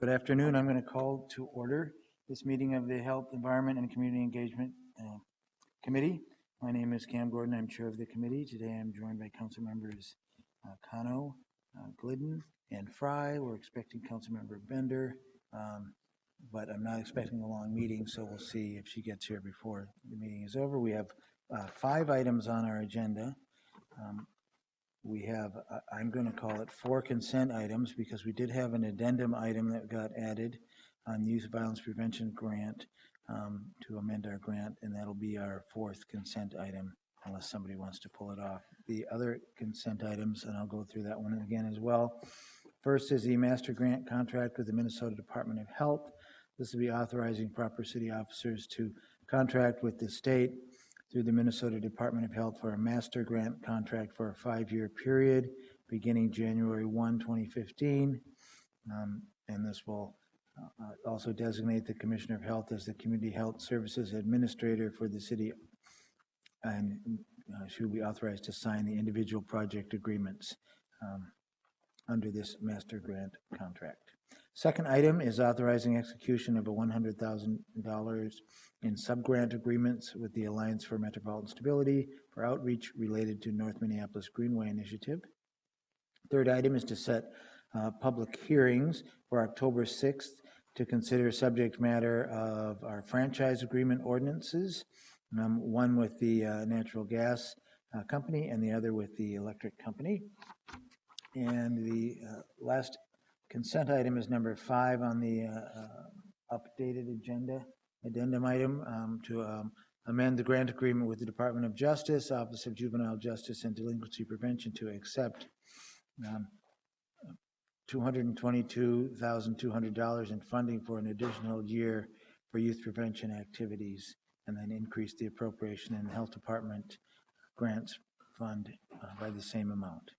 Good afternoon. I'm going to call to order this meeting of the Health, Environment, and Community Engagement Committee. My name is Cam Gordon. I'm chair of the committee. Today I'm joined by council members Cano, Glidden, and Fry. We're expecting council member Bender, but I'm not expecting a long meeting, so we'll see if she gets here before the meeting is over. We have 5 items on our agenda. We have, I'm going to call it 4 consent items because we did have an addendum item that got added on the Youth Violence Prevention Grant to amend our grant, and that'll be our 4th consent item unless somebody wants to pull it off. The other consent items, and I'll go through that one again as well. First is the master grant contract with the Minnesota Department of Health. This will be authorizing proper city officers to contract with the state through the Minnesota Department of Health for a master grant contract for a 5-year period beginning January 1, 2015. And this will also designate the Commissioner of Health as the Community Health Services Administrator for the city, and should be authorized to sign the individual project agreements under this master grant contract. Second item is authorizing execution of a $100,000 in sub-grant agreements with the Alliance for Metropolitan Stability for outreach related to North Minneapolis Greenway Initiative. Third item is to set public hearings for October 6th to consider subject matter of our franchise agreement ordinances, one with the natural gas company and the other with the electric company. And the last consent item is number 5 on the updated agenda, addendum item to amend the grant agreement with the Department of Justice, Office of Juvenile Justice and Delinquency Prevention to accept $222,200 in funding for an additional year for youth prevention activities, and then increase the appropriation in the Health Department grants fund by the same amount.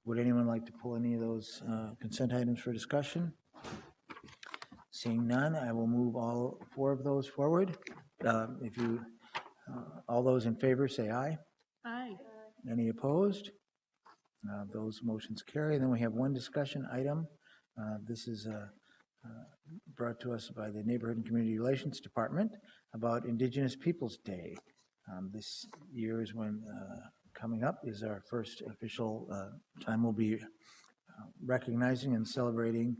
Would anyone like to pull any of those consent items for discussion? Seeing none, I will move all 4 of those forward. If you, all those in favor say aye. Aye. Any opposed? Those motions carry. Then we have one discussion item. This is brought to us by the Neighborhood and Community Relations Department about Indigenous Peoples Day. This year is when coming up is our first official time we'll be recognizing and celebrating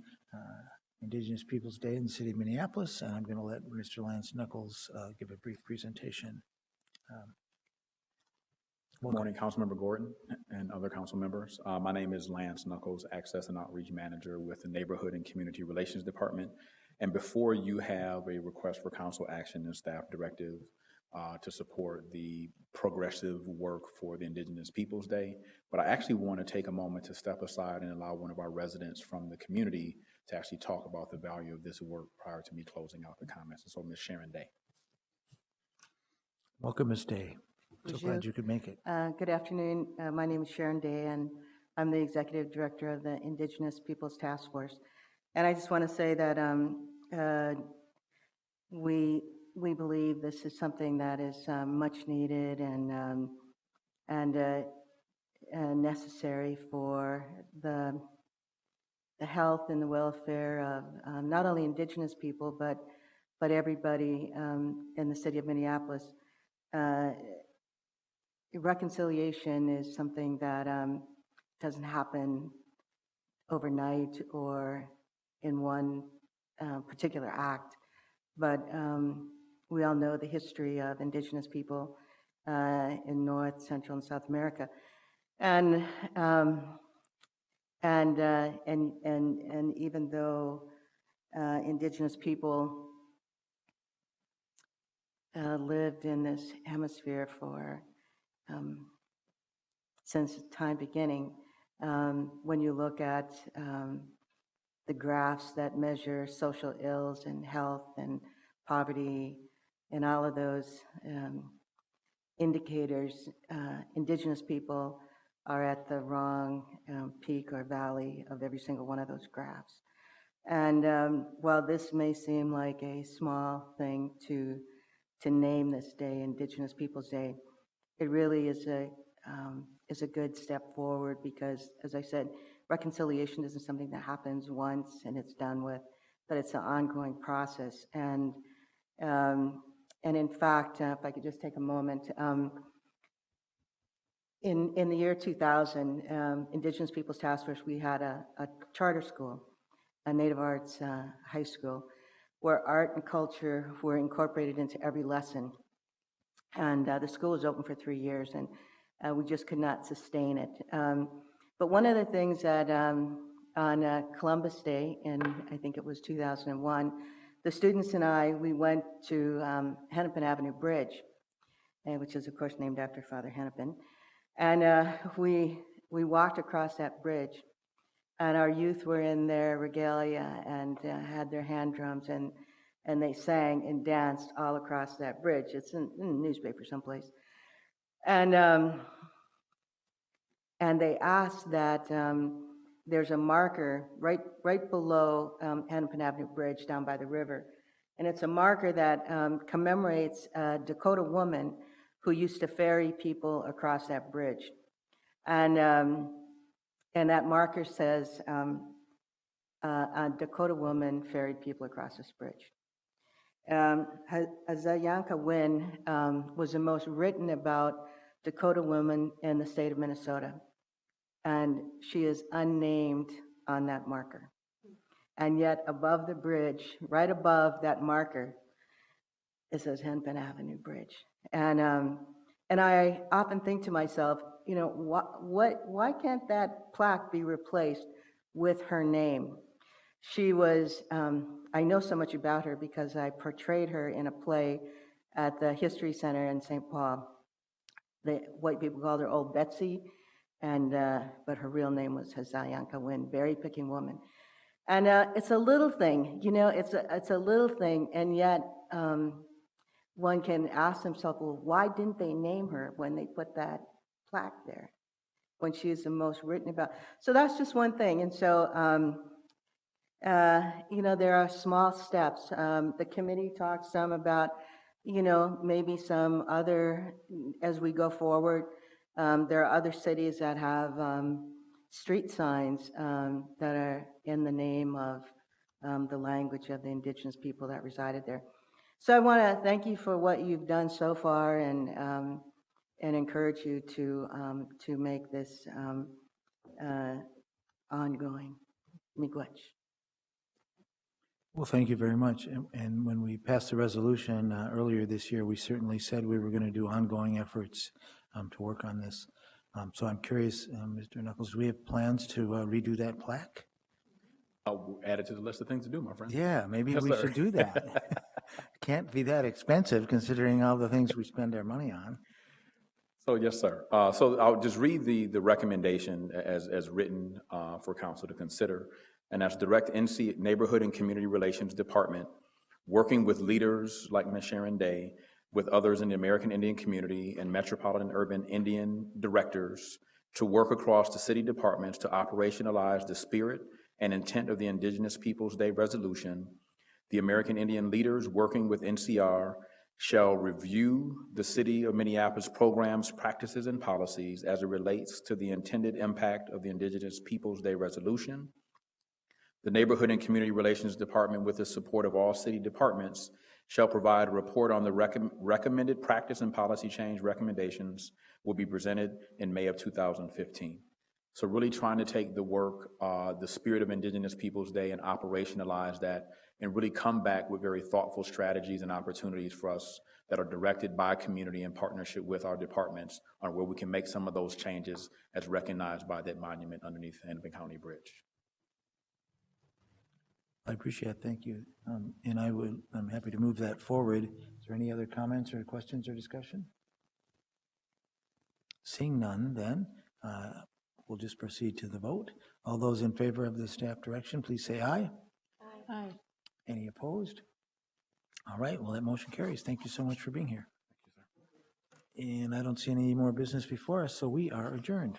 Indigenous Peoples Day in the city of Minneapolis, and I'm going to let Mr. Lance Knuckles give a brief presentation. Good morning, Councilmember Gordon and other council members. My name is Lance Knuckles, Access and Outreach Manager with the Neighborhood and Community Relations Department. And before you have a request for council action and staff directive to support the progressive work for the Indigenous Peoples Day, but I actually want to take a moment to step aside and allow one of our residents from the community to actually talk about the value of this work prior to me closing out the comments. And so Ms. Sharon Day. Welcome, Ms. Day. So glad you could make it. Good afternoon. My name is Sharon Day, and I'm the Executive Director of the Indigenous Peoples Task Force. And I just want to say that we believe this is something that is much needed and necessary for the health and the welfare of not only Indigenous people but everybody in the city of Minneapolis. Reconciliation is something that doesn't happen overnight or in one particular act, but we all know the history of Indigenous people in North, Central, and South America, and even though Indigenous people lived in this hemisphere for since time beginning, when you look at the graphs that measure social ills and health and poverty and all of those indicators, Indigenous people are at the wrong peak or valley of every single one of those graphs. And while this may seem like a small thing to name this day, Indigenous Peoples Day, it really is a good step forward because, as I said, reconciliation isn't something that happens once and it's done with. but it's an ongoing process. And in fact, if I could just take a moment, in the year 2000, Indigenous Peoples Task Force, we had a charter school, a Native Arts high school, where art and culture were incorporated into every lesson. And the school was open for 3 years, and we just could not sustain it. But one of the things that on Columbus Day, in I think it was 2001, the students and I, we went to Hennepin Avenue Bridge, which is, of course, named after Father Hennepin. And we walked across that bridge, and our youth were in their regalia and had their hand drums, and they sang and danced all across that bridge. It's in the newspaper someplace. And they asked that there's a marker right below Hennepin Avenue Bridge down by the river. And it's a marker that commemorates a Dakota woman who used to ferry people across that bridge. And that marker says, a Dakota woman ferried people across this bridge. Hazayanka Wynn was the most written about Dakota woman in the state of Minnesota. And she is unnamed on that marker. And yet above the bridge, right above that marker, it says Hennepin Avenue Bridge. And I often think to myself, you know, why can't that plaque be replaced with her name? She was, I know so much about her because I portrayed her in a play at the History Center in St. Paul. The white people called her Old Betsy, but her real name was Hazayanka Wynn, berry-picking woman. And it's a little thing, you know, it's a little thing, and yet one can ask themselves, well, why didn't they name her when they put that plaque there, when she is the most written about? So that's just one thing. And so, you know, there are small steps. The committee talked some about, you know, maybe some other, as we go forward, there are other cities that have street signs that are in the name of the language of the indigenous people that resided there. So I want to thank you for what you've done so far, and encourage you to make this ongoing. Miigwech. Well, thank you very much. And when we passed the resolution earlier this year, we certainly said we were going to do ongoing efforts to work on this. So I'm curious, Mr. Knuckles, do we have plans to redo that plaque? I'll add it to the list of things to do, my friend. Yeah, maybe Yes, we sir. should do that. Can't be that expensive considering all the things we spend our money on. So, yes, sir. So I'll just read the recommendation as written for council to consider. And that's direct NC Neighborhood and Community Relations Department, working with leaders like Ms. Sharon Day, with others in the American Indian community and metropolitan urban Indian directors to work across the city departments to operationalize the spirit and intent of the Indigenous Peoples Day resolution. The American Indian leaders working with NCR shall review the City of Minneapolis programs, practices, and policies as it relates to the intended impact of the Indigenous Peoples Day resolution. The Neighborhood and Community Relations Department, with the support of all city departments, shall provide a report on the recommended practice and policy change recommendations will be presented in May of 2015. So really trying to take the work, the spirit of Indigenous Peoples Day, and operationalize that, and really come back with very thoughtful strategies and opportunities for us that are directed by community in partnership with our departments on where we can make some of those changes as recognized by that monument underneath Hennepin County Bridge. I appreciate it. Thank you. And I'm happy to move that forward. Is there any other comments or questions or discussion? Seeing none, then we'll just proceed to the vote. All those in favor of the staff direction, please say aye. Aye. Aye. Any opposed? All right, well, that motion carries. Thank you so much for being here. And I don't see any more business before us, so we are adjourned.